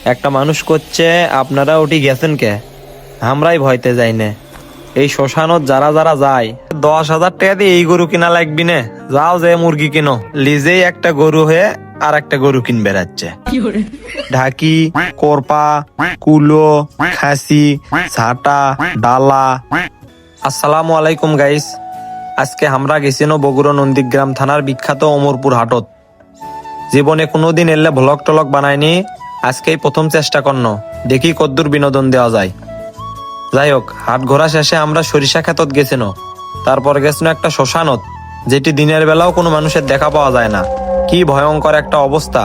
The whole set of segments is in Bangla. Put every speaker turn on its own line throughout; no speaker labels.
একটা মানুষ করছে, আপনারা ওটি গেছেন কে? আমরাই ভয়তে যাই না। এই শ্মশানত যারা যারা যায় 10,000 টাকা দিয়ে এই গরু কিনা লাগবি না, যাও যে মুরগি কিনো। লিজেই একটা গরু হয়ে আর একটা গরু কিন বেড়াচ্ছে। ঢাকি, কোরপা, কুলো, খাসি, ঝাঁটা, ডালা। আসসালামু আলাইকুম গাইস। আজকে আমরা গেছিনো বগুড়া নন্দীগ্রাম থানার বিখ্যাত অমরপুর হাটত। জীবনে কোনোদিন এলে ভ্লগ টলগ বানায়নি, আজকেই প্রথম চেষ্টা করন, দেখি কদ্দুর বিনোদন দেওয়া যায়। যাই হোক, হাট ঘোরা শেষে আমরা সরিষা ক্ষেতত গেছিনো, তারপর গেছিনো একটা শ্মশানত, যেটি দিনের বেলাও কোনো মানুষের দেখা পাওয়া যায় না। কি ভয়ঙ্কর একটা অবস্থা।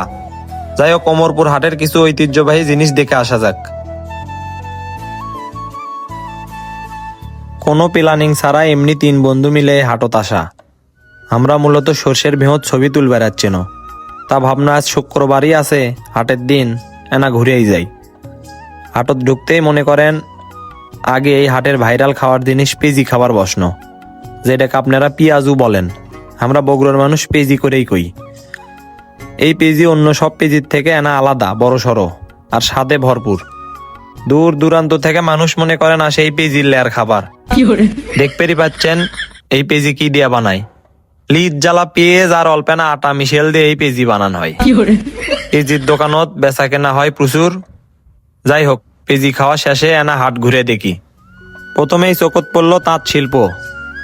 যাই হোক, অমরপুর হাটের কিছু ঐতিহ্যবাহী জিনিস দেখে আসা যাক। কোনো প্ল্যানিং ছাড়া এমনি 3 বন্ধু মিলে হাটত আসা। আমরা মূলত সর্ষের বৃহৎ ছবি তুল বেড়াচ্ছিল, তা ভাবনা আজ শুক্রবারই আছে, হাটের দিন, এনা ঘুরেই যাই। হাটত ঢুকতেই মনে করেন আগে এই হাটের ভাইরাল খাওয়ার জিনিস পেজি খাবার বসন, যেটাকে আপনারা পিয়াজু বলেন, আমরা বগুড়ার মানুষ পেজি করেই কই। এই পেজি অন্য সব পেজির থেকে এনা আলাদা, বড় সড়ো আর স্বাদে ভরপুর। দূর দূরান্ত থেকে মানুষ মনে করেন আসে এই পেজির লেয়ার খাবার। দেখতেই পাচ্ছেন এই পেজি কি দিয়া বানায়। লিজ জ্বালা পেঁয়াজ আর অল্পেনা আটা মিশেল দিয়ে এই পেজি বানানো হয়। পেজির দোকানত বেচা কেনা হয় প্রচুর। যাই হোক, পেজি খাওয়া শেষে এনা হাট ঘুরে দেখি। প্রথমেই চোখত পড়লো তাঁত শিল্প,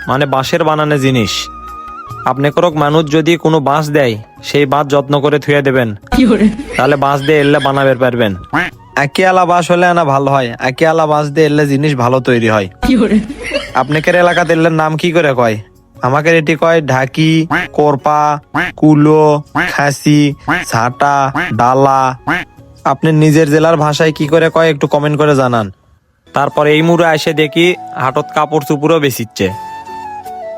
মানে বাঁশের বানানো জিনিস। আপনি করক মানুষ যদি কোনো বাঁশ দেয়, সেই বাঁশ যত্ন করে থুয়ে দেবেন, তাহলে বাঁশ দিয়ে এলে বানাবে পারবেন। একিয়ালা বাঁশ হলে না ভালো হয়, একিয়ালা বাঁশ দিয়ে এলে জিনিস ভালো তৈরি হয়। আপনাদের এলাকাতে এলের নাম কি করে কয়? আমাকে এটি কয় ঢাকি, কোরপা, কুলো, খাসি, ঝাঁটা, ডালা। আপনি নিজের জেলার ভাষায় কি করে কয় একটু কমেন্ট করে জানান। তারপর এই মুড়ে এসে দেখি হাটত কাপড় চুপুরও বেচিচ্ছে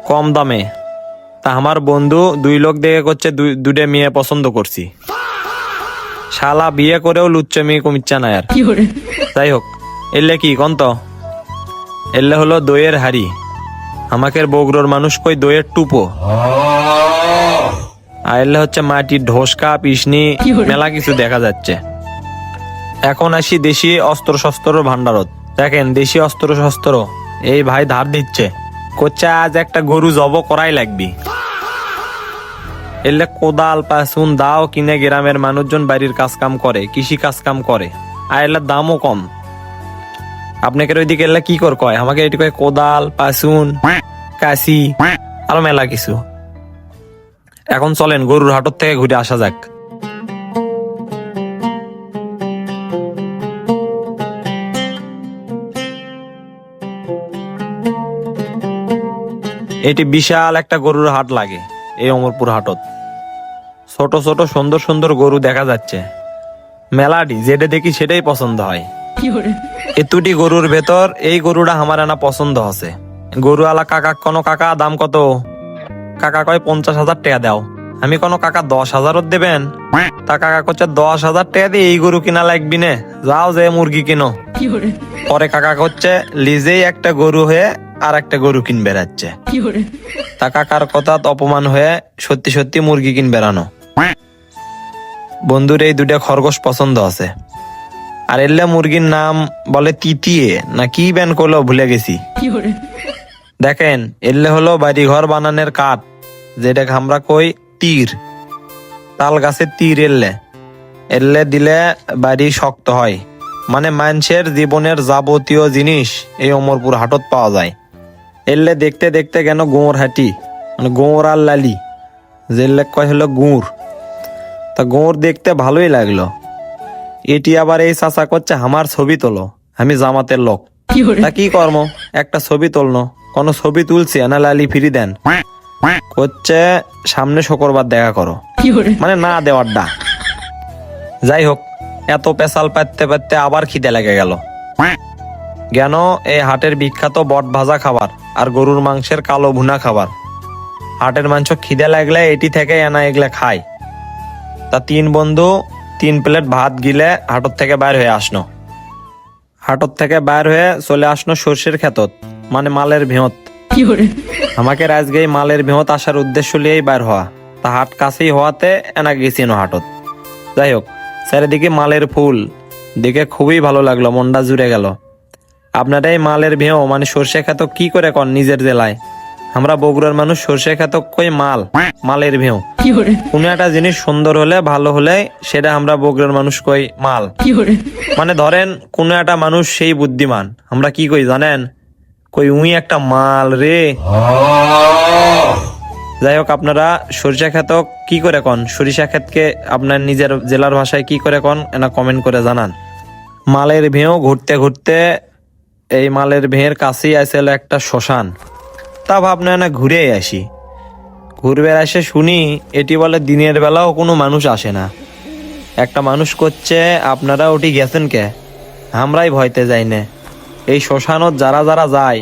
কম দামে। তা আমার বন্ধু 2 লোক দেখে করছে দুটো মেয়ে পছন্দ করছি। শালা বিয়ে করেও লুচ্চে মেয়ে কমিচ্ছে না আর। যাই হোক, এলে কি কন্ত? এলে হলো দইয়ের হাড়ি। আমাকে বগুড়ার মানুষ কই দইয়ের টুপো। আর এলে হচ্ছে মাটির ঢোসকা, পিসনি, মেলা কিছু দেখা যাচ্ছে। এখন আসি দেশি অস্ত্র শস্ত্র ভান্ডারত। দেখেন দেশি অস্ত্র শস্ত্র এই ভাই ধার দিচ্ছে, করছে আজ একটা গরু জব করাই লাগবি। এলে কোদাল পাসুন দাও কিনে গ্রামের মানুষজন বাড়ির কাজ কাম করে, কৃষি কাজ কাম করে, আর এলে দামও কম। আপনাকে ওইদিকে এলে কি কর কয়? আমাকে এটি কয় কোদাল, পাসুন, কাশি, আরো মেলা কিছু। এখন চলেন গরুর হাটত থেকে ঘুরে আসা যাক। এটি বিশাল একটা গরুর হাট লাগে এই অমরপুর হাটত। ছোট ছোট সুন্দর সুন্দর গরু দেখা যাচ্ছে। মেলাডি যেটা দেখি সেটাই পছন্দ হয়। এতুটি গরুর ভেতর এই গরুটা আমার আনা পছন্দ আছে। গরুওয়ালা কাকা কোনো কাকা দাম কত? কাকা কয় 50,000 টাকা দাও। আমি কোনো কাকা 10,000 দেবেন? তা কাকা করছে 10,000 টাকা দিয়ে এই গরু কিনা লাগবি না, যাও যে মুরগি কিনো। পরে কাকা করছে লিজেই একটা গরু হয়ে আর একটা গরু কিন বেড়াচ্ছে। তা কাকার কথা অপমান হয়ে সত্যি সত্যি মুরগি কিন বেড়ানো। বন্ধুর এই 2টা খরগোশ পছন্দ আছে। আর এলে মুরগির নাম বলে তিতিয়ে না কি ব্যান করলো ভুলে গেছি। দেখেন এলে হলো বাড়ি ঘর বানানোর কাঠ, যেটাকে আমরা কই তীর। তাল গাছের তীর এলে দিলে বাড়ি শক্ত হয়। মানে মানুষের জীবনের যাবতীয় জিনিস এই অমরপুর হাটত পাওয়া যায়। এলে দেখতে দেখতে কেন গোঁর হাঁটি, মানে গোঁর আর লালি, যে কয় হলো গুঁড়। তা গোঁর দেখতে ভালোই লাগলো। এটি আবার এই চাচা করছে আমার ছবি তোলো, আমি জামাতের লোক। তা কি কর্ম, একটা ছবি তোলনো। কোনো ছবি তুলছি না লালি ফিরি দেন করছে, সামনে শুক্রবার দেখা করো, মানে না দেওয়ার ডা। যাই হোক, এত পেশাল পাততে পাততে আবার খিদে লেগে গেল। কেন এই হাটের বিখ্যাত বট ভাজা খাবার আর গরুর মাংসের কালো ভুনা খাবার। হাটের মাংস খিদে লাগলে এটি থেকে এনা এগুলা খায়। তা 3 বন্ধু 3 প্লেট ভাত গিলে হাটত থেকে বাইর হয়ে আসনো। হাটত থেকে বাইর হয়ে চলে আসনো সর্ষের ক্ষেতত, মানে মালের ভিহত। আমাকে আজকে এই মালের ভিহত আসার উদ্দেশ্য নিয়েই বাইর হওয়া। তা হাট কাছেই হওয়াতে এনা গেছিল হাটত। যাই হোক, চারিদিকে মালের ফুল, দেখে খুবই ভালো লাগলো, মনটা জুড়ে গেল। আপনারা এই মালের ভেও মানে সর্ষে খেত কি করে কন নিজের জেলায়? আমরা বগুড়ার মানুষ সর্ষে খেত কই মালের ভেও। কোনো একটা জিনিস সুন্দর হলে ভালো হলে সেটা আমরা বগুড়ার মানুষ কই মাল। মানে ধরেন কোন একটা মানুষ সেই বুদ্ধিমান, আমরা কি কই জানেন? কই উই একটা মাল রে। যাই হোক, আপনারা সরিষা ক্ষেত কি করে কন? সরিষা ক্ষেতকে আপনার নিজের জেলার ভাষায় কি করে কন? এনা কমেন্ট করে জানান। মালের ভেও ঘুরতে ঘুরতে এই মালের ভেঁয়ের কাছেই আসলে একটা শ্মশান। তা ভাবনা না ঘুরে আসি। ঘুরবে আসে শুনি এটি বলে দিনের বেলাও কোনো মানুষ আসে না। একটা মানুষ করছে আপনারা ওটি গেছেন কে? আমরাই ভয়তে যাই না। এই শ্মশানত যারা যারা যায়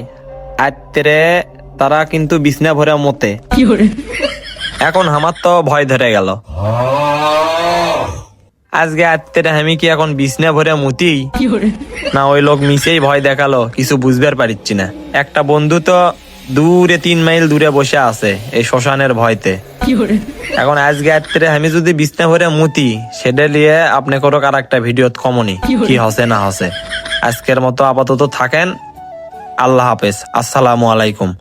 আত্মরে তারা কিন্তু বিছনা ভরে মতে। এখন আমার তো ভয় ধরে গেল। আজকে আত্মরে আমি কি এখন বিছনা ভরে মুতি না ওই লোক মিশেই ভয় দেখালো, কিছু বুঝবার পারিচ্ছি না। একটা বন্ধু তো দূরে 3 মাইল দূরে বসে আছে এই শ্মশানের ভয়তে। এখন আজকে রাত্রে আমি যদি বিছনা ভরে মুতি সেটা নিয়ে আপনি করো আর একটা ভিডিও কমনি কি হসে না হসে। আজকের মতো আপাতত থাকেন। আল্লাহ হাফেজ, আসসালামু আলাইকুম।